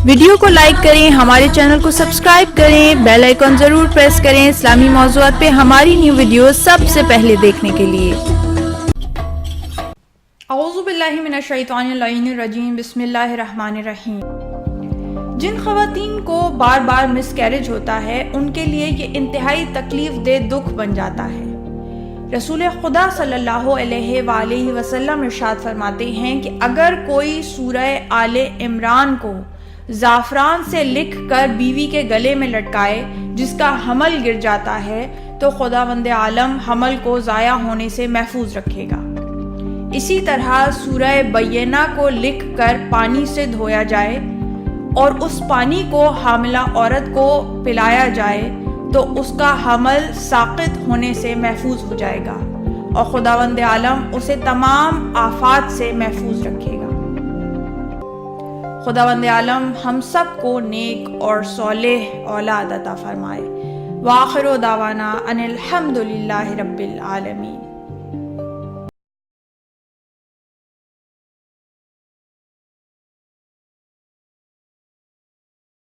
Video کو like کریں، ہمارے چینل کو سبسکرائب کریں، بیل آئیکن ضرور پریس کریں اسلامی موضوعات پہ ہماری نیو ویڈیوز سب سے پہلے دیکھنے کے لیے۔ اعوذ باللہ من الشیطان اللعین الرجیم، بسم اللہ الرحمن الرحیم۔ جن خواتین کو بار بار مس کیریج ہوتا ہے ان کے لیے یہ انتہائی تکلیف دہ دکھ بن جاتا ہے۔ رسول خدا صلی اللہ علیہ وآلہ وسلم ارشاد فرماتے ہیں کہ اگر کوئی سورہ آل عمران کو زعفران سے لکھ کر بیوی کے گلے میں لٹکائے جس کا حمل گر جاتا ہے تو خداوند عالم حمل کو ضائع ہونے سے محفوظ رکھے گا۔ اسی طرح سورہ بینہ کو لکھ کر پانی سے دھویا جائے اور اس پانی کو حاملہ عورت کو پلایا جائے تو اس کا حمل ساقط ہونے سے محفوظ ہو جائے گا اور خداوند عالم اسے تمام آفات سے محفوظ رکھے گا۔ خداوند عالم ہم سب کو نیک اور صالح اولاد عطا فرمائے۔ وآخر دعوانا ان الحمد للہ رب العالمین۔